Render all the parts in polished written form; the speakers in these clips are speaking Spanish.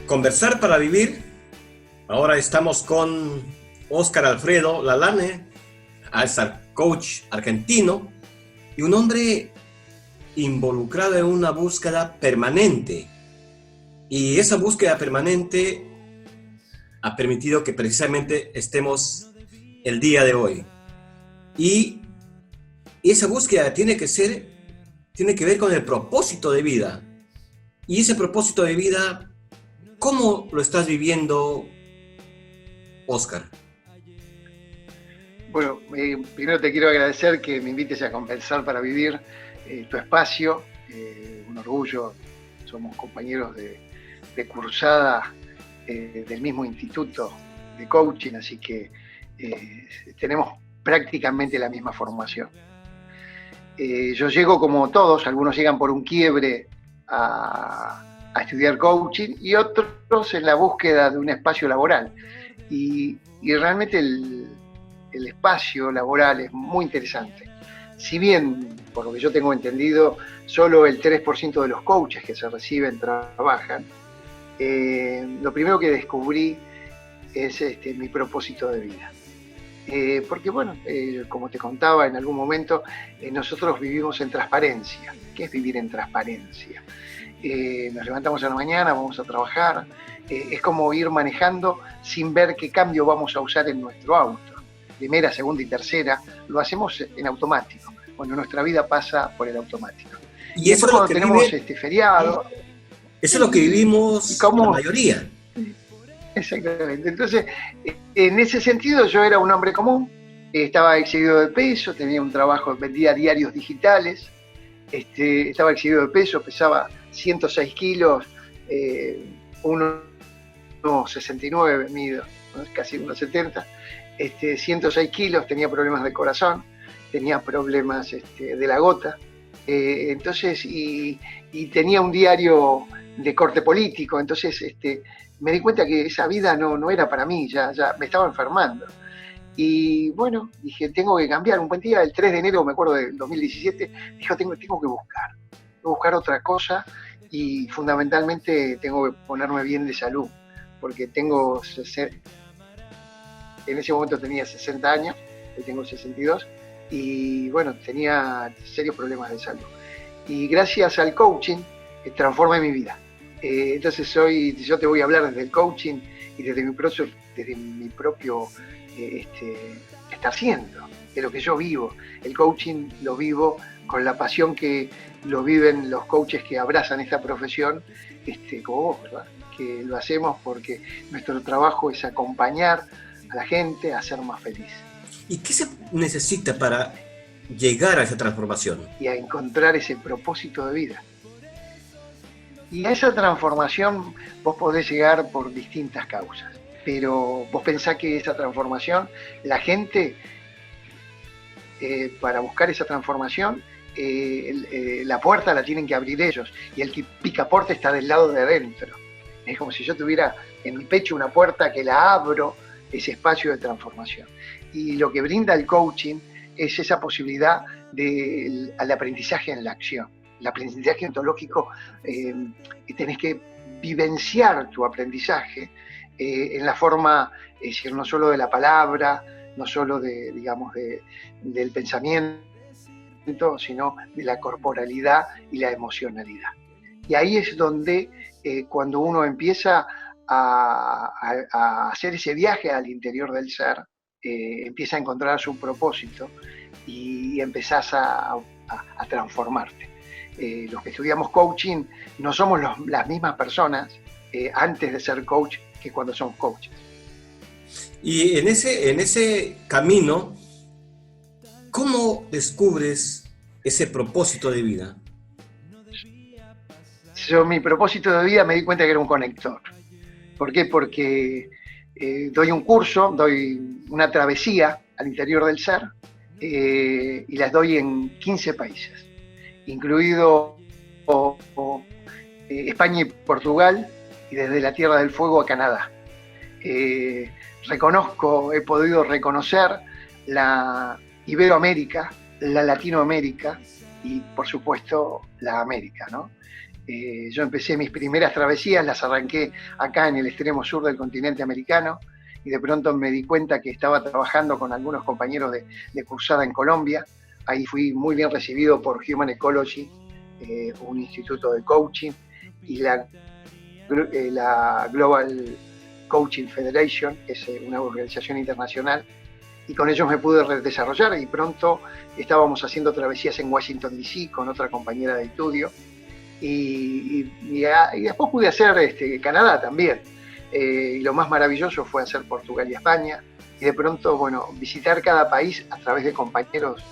Conversar para vivir. Ahora estamos con Óscar Alfredo Lalane, coach argentino y un hombre involucrado en una búsqueda permanente. Y esa búsqueda permanente ha permitido que precisamente estemos el día de hoy. Y esa búsqueda tiene que ver con el propósito de vida. Y ese propósito de vida, ¿cómo lo estás viviendo, Óscar? Bueno, primero te quiero agradecer que me invites a Conversar para Vivir, tu espacio, un orgullo, somos compañeros de cursada del mismo instituto de coaching, así que tenemos prácticamente la misma formación. Yo llego como todos, algunos llegan por un quiebre a estudiar coaching y otros en la búsqueda de un espacio laboral. Y realmente el espacio laboral es muy interesante. Si bien, por lo que yo tengo entendido, solo el 3% de los coaches que se reciben trabajan, lo primero que descubrí es mi propósito de vida. Porque bueno, como te contaba en algún momento, nosotros vivimos en transparencia. ¿Qué es vivir en transparencia? Nos levantamos a la mañana, vamos a trabajar, es como ir manejando sin ver qué cambio vamos a usar en nuestro auto. Primera, segunda y tercera, lo hacemos en automático. Bueno, nuestra vida pasa por el automático. Y Y eso después es lo cuando que tenemos vive, feriado... eso es lo que vivimos la mayoría. Exactamente. Entonces, en ese sentido yo era un hombre común, estaba excedido de peso, tenía un trabajo, vendía diarios digitales, estaba excedido de peso, pesaba 106 kilos, 1,69 mido, casi 1,70, 106 kilos, tenía problemas de corazón, tenía problemas de la gota, entonces, y tenía un diario de corte político, entonces me di cuenta que esa vida no era para mí, ya me estaba enfermando. Y bueno, dije, tengo que cambiar. Un buen día, el 3 de enero, me acuerdo del 2017, dije, tengo que buscar otra cosa y fundamentalmente tengo que ponerme bien de salud, porque en ese momento tenía 60 años, hoy tengo 62, y bueno, tenía serios problemas de salud. Y gracias al coaching transformé mi vida. Entonces yo te voy a hablar desde el coaching y desde mi propio estar haciendo, de lo que yo vivo. El coaching lo vivo con la pasión que lo viven los coaches que abrazan esta profesión, como vos, ¿verdad? Que lo hacemos porque nuestro trabajo es acompañar a la gente a ser más feliz. ¿Y qué se necesita para llegar a esa transformación? Y a encontrar ese propósito de vida. Y a esa transformación vos podés llegar por distintas causas, pero vos pensás que esa transformación, la gente, para buscar esa transformación, la puerta la tienen que abrir ellos, y el que picaporte está del lado de adentro. Es como si yo tuviera en mi pecho una puerta que la abro, ese espacio de transformación. Y lo que brinda el coaching es esa posibilidad al aprendizaje en la acción. El aprendizaje ontológico, tenés que vivenciar tu aprendizaje en la forma, es decir, no solo de la palabra, no solo del pensamiento, sino de la corporalidad y la emocionalidad. Y ahí es donde cuando uno empieza a hacer ese viaje al interior del ser, empieza a encontrar su propósito y empezás a transformarte. Los que estudiamos coaching no somos las mismas personas antes de ser coach que cuando somos coaches. Y en ese camino, ¿cómo descubres ese propósito de vida? Mi propósito de vida me di cuenta que era un conector. ¿Por qué? Porque doy un curso, doy una travesía al interior del ser y las doy en 15 países, incluido España y Portugal, y desde la Tierra del Fuego a Canadá. He podido reconocer la Iberoamérica, la Latinoamérica y por supuesto la América, ¿no? Yo empecé mis primeras travesías, las arranqué acá en el extremo sur del continente americano, y de pronto me di cuenta que estaba trabajando con algunos compañeros de cursada en Colombia. Ahí fui muy bien recibido por Human Ecology, un instituto de coaching, y la Global Coaching Federation, que es una organización internacional, y con ellos me pude desarrollar, y pronto estábamos haciendo travesías en Washington DC con otra compañera de estudio, y después pude hacer Canadá también. Y lo más maravilloso fue hacer Portugal y España, y de pronto, bueno, visitar cada país a través de compañeros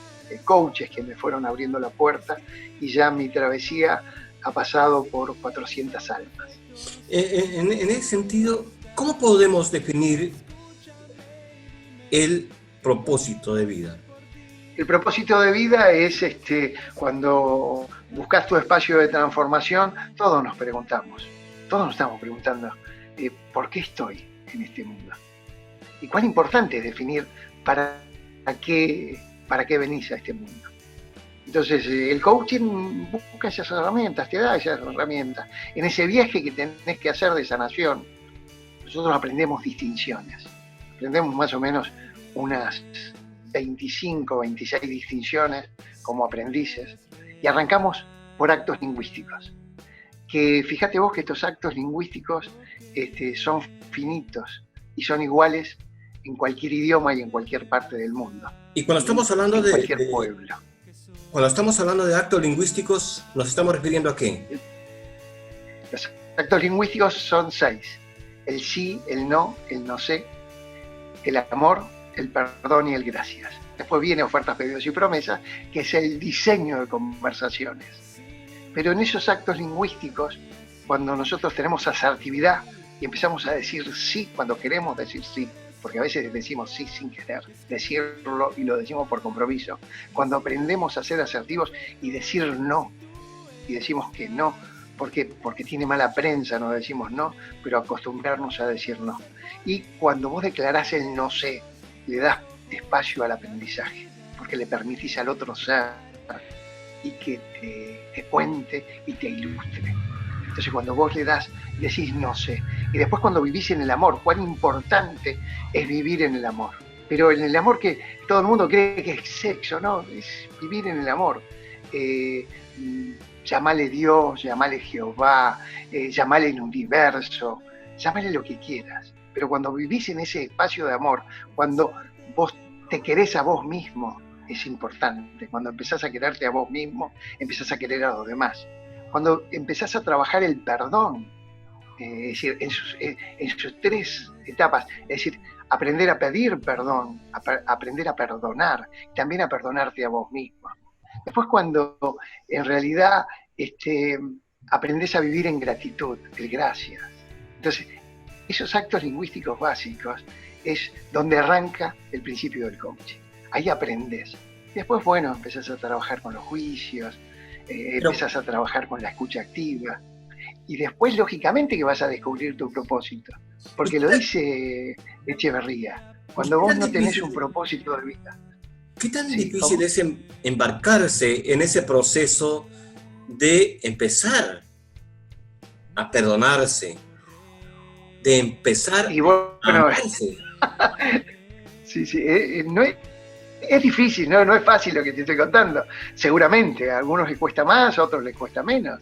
coaches que me fueron abriendo la puerta, y ya mi travesía ha pasado por 400 almas. En ese sentido, ¿cómo podemos definir el propósito de vida? El propósito de vida es cuando buscas tu espacio de transformación, todos nos preguntamos, todos nos estamos preguntando, ¿por qué estoy en este mundo? Y cuán importante es definir para qué venís a este mundo. Entonces, el coaching busca esas herramientas, te da esas herramientas. En ese viaje que tenés que hacer de sanación, nosotros aprendemos distinciones. Aprendemos más o menos unas 25, 26 distinciones como aprendices, y arrancamos por actos lingüísticos. Que fíjate vos que estos actos lingüísticos son finitos y son iguales en cualquier idioma y en cualquier parte del mundo. Y cuando estamos hablando en cualquier pueblo. Cuando estamos hablando de actos lingüísticos, ¿nos estamos refiriendo a qué? Los actos lingüísticos son 6. El sí, el no sé, el amor, el perdón y el gracias. Después viene ofertas, pedidos y promesas, que es el diseño de conversaciones. Pero en esos actos lingüísticos, cuando nosotros tenemos asertividad y empezamos a decir sí cuando queremos decir sí, porque a veces decimos sí sin querer decirlo y lo decimos por compromiso, cuando aprendemos a ser asertivos y decir no, y decimos que no, porque tiene mala prensa, no decimos no, pero acostumbrarnos a decir no. Y cuando vos declarás el no sé, le das espacio al aprendizaje, porque le permitís al otro ser y que te cuente y te ilustre. Entonces cuando vos le das, decís no sé. Y después cuando vivís en el amor, cuán importante es vivir en el amor. Pero en el amor que todo el mundo cree que es sexo, ¿no? Es vivir en el amor. Llamale Dios, llamale Jehová, llamale el universo, llamale lo que quieras. Pero cuando vivís en ese espacio de amor, cuando vos te querés a vos mismo, es importante. Cuando empezás a quererte a vos mismo, empezás a querer a los demás. Cuando empezás a trabajar el perdón, es decir, en sus 3 etapas, es decir, aprender a pedir perdón, aprender a perdonar, también a perdonarte a vos mismo. Después cuando en realidad aprendés a vivir en gratitud, el gracias. Entonces, esos actos lingüísticos básicos es donde arranca el principio del coaching. Ahí aprendés. Después, bueno, empezás a trabajar con los juicios, empezás a trabajar con la escucha activa, y después, lógicamente, que vas a descubrir tu propósito. Porque lo dice Echeverría, cuando vos no tenés un propósito de vida. ¿Qué tan difícil es embarcarse en ese proceso de empezar a perdonarse, de empezar a amarse? Sí, no es difícil, no es fácil lo que te estoy contando. Seguramente, a algunos les cuesta más, a otros les cuesta menos.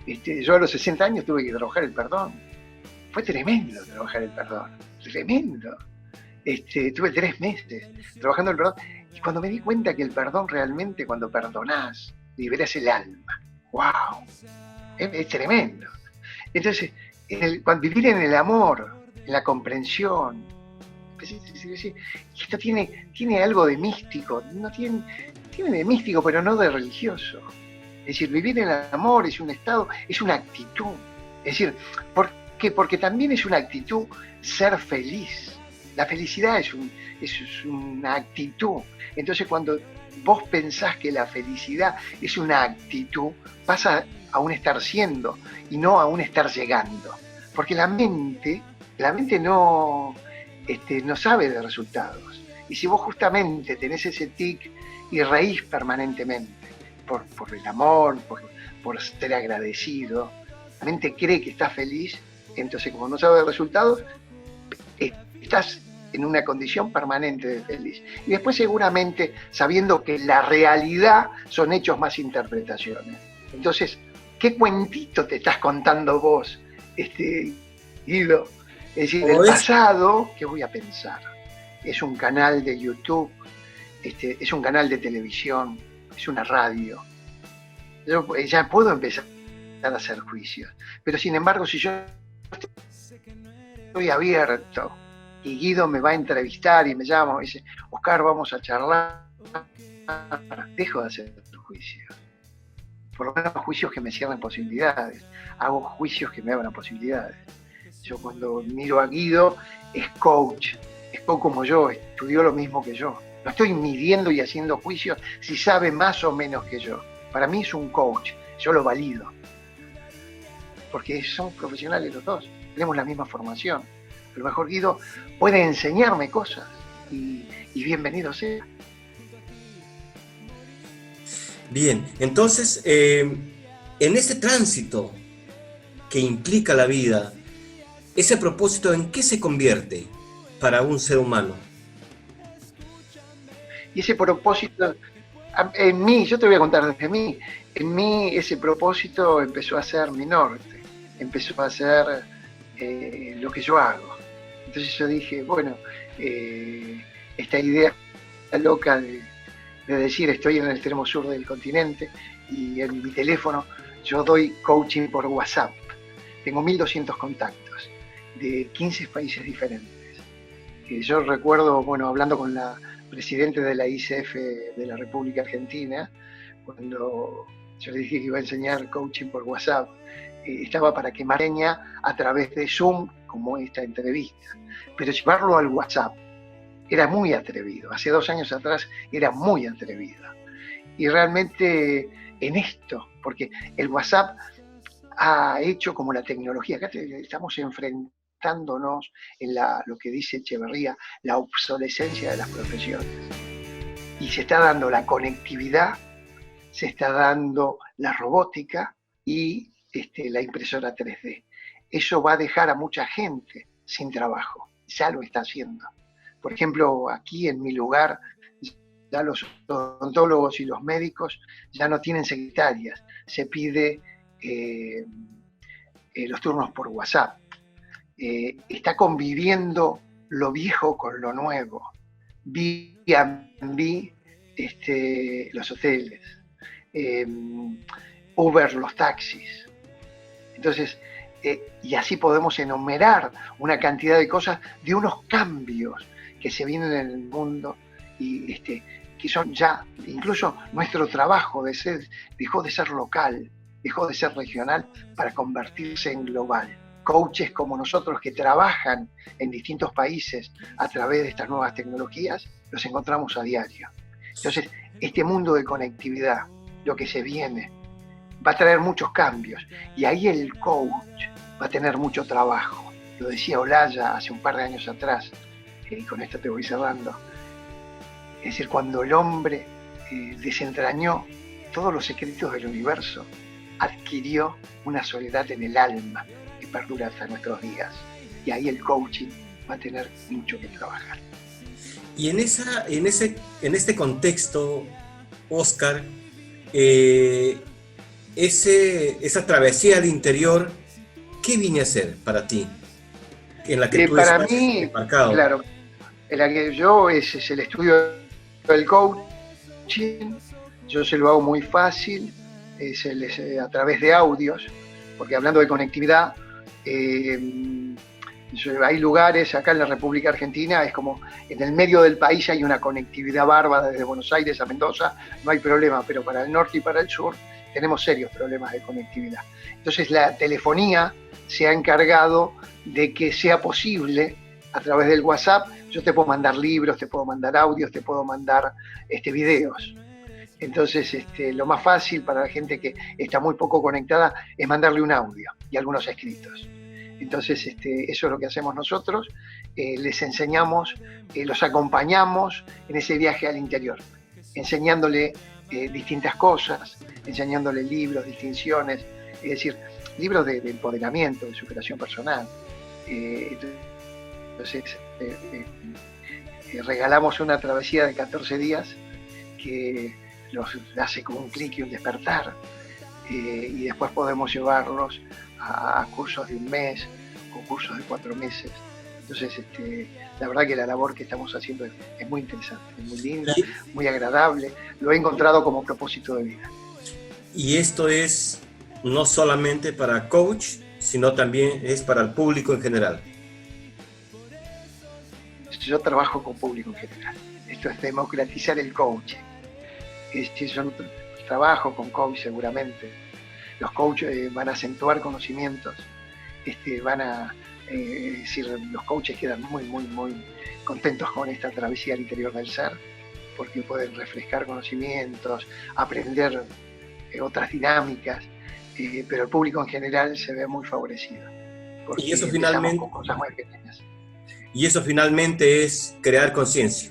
Yo a los 60 años tuve que trabajar el perdón. Fue tremendo trabajar el perdón, tremendo. Tuve 3 meses trabajando el perdón, y cuando me di cuenta que el perdón realmente, cuando perdonás, liberas el alma. ¡Wow! Es tremendo. Entonces, cuando vivir en el amor, en la comprensión, esto tiene algo de místico, tiene de místico, pero no de religioso. Es decir, vivir en el amor es un estado, es una actitud. Es decir, ¿por qué? Porque también es una actitud ser feliz. La felicidad es una actitud. Entonces, cuando vos pensás que la felicidad es una actitud, pasa a un estar siendo y no a un estar llegando. Porque la mente no sabe de resultados. Y si vos justamente tenés ese tic y reís permanentemente, por el amor, por ser agradecido. La mente cree que está feliz, entonces como no sabe el resultado, estás en una condición permanente de feliz. Y después seguramente sabiendo que la realidad son hechos más interpretaciones. Entonces, ¿qué cuentito te estás contando vos, Guido? Es decir, el pasado, ¿qué voy a pensar? Es un canal de YouTube, es un canal de televisión, es una radio. Yo ya puedo empezar a hacer juicios. Pero sin embargo, si yo estoy abierto y Guido me va a entrevistar y me llama y dice, Oscar, vamos a charlar, dejo de hacer juicios. Por lo menos juicios que me cierren posibilidades. Hago juicios que me abran posibilidades. Yo cuando miro a Guido, es coach como yo, estudió lo mismo que yo. No estoy midiendo y haciendo juicios si sabe más o menos que yo. Para mí es un coach, yo lo valido. Porque son profesionales los dos, tenemos la misma formación. A lo mejor Guido puede enseñarme cosas y bienvenido sea. Bien, entonces, en ese tránsito que implica la vida, ese propósito, ¿en qué se convierte para un ser humano? Y ese propósito, en mí, yo te voy a contar desde mí, en mí ese propósito empezó a ser mi norte, empezó a ser lo que yo hago. Entonces yo dije, bueno, esta idea loca de decir estoy en el extremo sur del continente y en mi teléfono yo doy coaching por WhatsApp. Tengo 1.200 contactos de 15 países diferentes. Yo recuerdo, bueno, hablando con la presidenta de la ICF de la República Argentina, cuando yo le dije que iba a enseñar coaching por WhatsApp, estaba para que Mareña a través de Zoom, como esta entrevista, pero llevarlo al WhatsApp era muy atrevido. Hace 2 años atrás era muy atrevido. Y realmente en esto, porque el WhatsApp ha hecho como la tecnología, acá estamos enfrentándonos en lo que dice Echeverría, la obsolescencia de las profesiones. Y se está dando la conectividad, se está dando la robótica y la impresora 3D. Eso va a dejar a mucha gente sin trabajo, ya lo está haciendo. Por ejemplo, aquí en mi lugar, ya los odontólogos y los médicos ya no tienen secretarias, se pide los turnos por WhatsApp. Está conviviendo lo viejo con lo nuevo. Airbnb, los hoteles, Uber, los taxis. Entonces, y así podemos enumerar una cantidad de cosas, de unos cambios que se vienen en el mundo y que son ya, incluso nuestro trabajo dejó de ser local, dejó de ser regional para convertirse en global. Coaches como nosotros que trabajan en distintos países a través de estas nuevas tecnologías, los encontramos a diario. Entonces, este mundo de conectividad, lo que se viene, va a traer muchos cambios y ahí el coach va a tener mucho trabajo. Lo decía Olaya hace un par de años atrás, y con esto te voy cerrando. Es decir, cuando el hombre desentrañó todos los secretos del universo, adquirió una soledad en el alma que perdura hasta nuestros días. Y ahí el coaching va a tener mucho que trabajar. Y en este contexto, Oscar, esa travesía al interior, ¿qué viene a ser para ti? En la que tú para estás mí, embarcado. Claro, en la que yo es el estudio del coaching. Yo se lo hago muy fácil, es a través de audios, porque hablando de conectividad, hay lugares acá en la República Argentina, es como en el medio del país hay una conectividad bárbara desde Buenos Aires a Mendoza, no hay problema, pero para el norte y para el sur tenemos serios problemas de conectividad. Entonces la telefonía se ha encargado de que sea posible a través del WhatsApp. Yo te puedo mandar libros, te puedo mandar audios, te puedo mandar videos. Entonces lo más fácil para la gente que está muy poco conectada es mandarle un audio y algunos escritos. Entonces eso es lo que hacemos nosotros, les enseñamos, los acompañamos en ese viaje al interior, enseñándole distintas cosas, enseñándole libros, distinciones, es decir, libros de empoderamiento, de superación personal. Entonces, regalamos una travesía de 14 días que los hace como un clic y un despertar, y después podemos llevarlos a cursos de un mes o cursos de 4 meses. Entonces, la verdad que la labor que estamos haciendo es muy interesante, es muy linda, muy agradable. Lo he encontrado como propósito de vida. Y esto es no solamente para coach, sino también es para el público en general. Yo trabajo con público en general. Esto es democratizar el coaching. Yo trabajo con coach seguramente. Los coaches van a acentuar conocimientos, van a decir, los coaches quedan muy, muy, muy contentos con esta travesía al interior del ser, porque pueden refrescar conocimientos, aprender otras dinámicas, pero el público en general se ve muy favorecido. Porque y eso finalmente, con cosas muy pequeñas. Y eso finalmente es crear conciencia.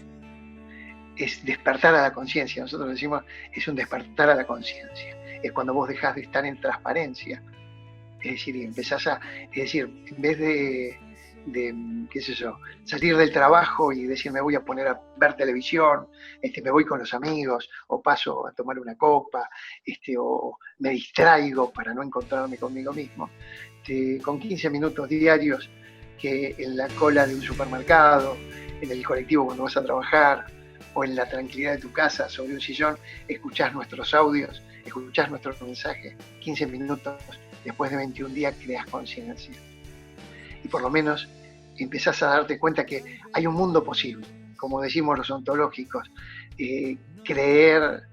Es despertar a la conciencia. Nosotros decimos, es un despertar a la conciencia. Es cuando vos dejás de estar en transparencia. Es decir, y empezás a... Es decir, en vez de qué sé yo, salir del trabajo y decir me voy a poner a ver televisión, me voy con los amigos, o paso a tomar una copa, o me distraigo para no encontrarme conmigo mismo, con 15 minutos diarios, que en la cola de un supermercado, en el colectivo cuando vas a trabajar, o en la tranquilidad de tu casa sobre un sillón, escuchás nuestros audios, escuchás nuestros mensajes, 15 minutos después de 21 días creas conciencia. Y por lo menos empezás a darte cuenta que hay un mundo posible. Como decimos los ontológicos, creer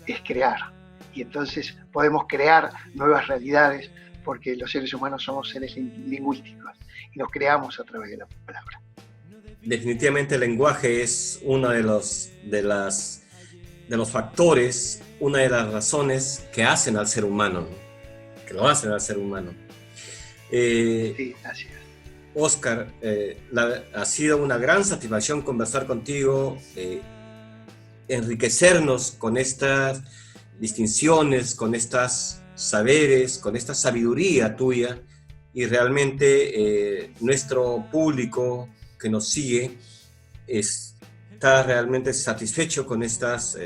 es crear. Y entonces podemos crear nuevas realidades porque los seres humanos somos seres lingüísticos y nos creamos a través de la palabra. Definitivamente el lenguaje es uno de los factores, una de las razones que hacen al ser humano, ¿no? Que lo hacen al ser humano. Sí, gracias. Óscar, ha sido una gran satisfacción conversar contigo, enriquecernos con estas distinciones, con estas saberes, con esta sabiduría tuya, y realmente nuestro público que nos sigue está realmente satisfecho con estos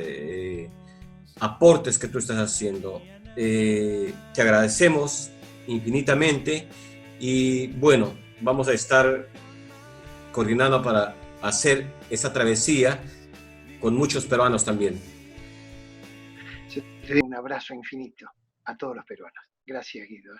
aportes que tú estás haciendo. Te agradecemos infinitamente y bueno, vamos a estar coordinando para hacer esa travesía con muchos peruanos también. Te doy un abrazo infinito a todos los peruanos. Gracias, Guido.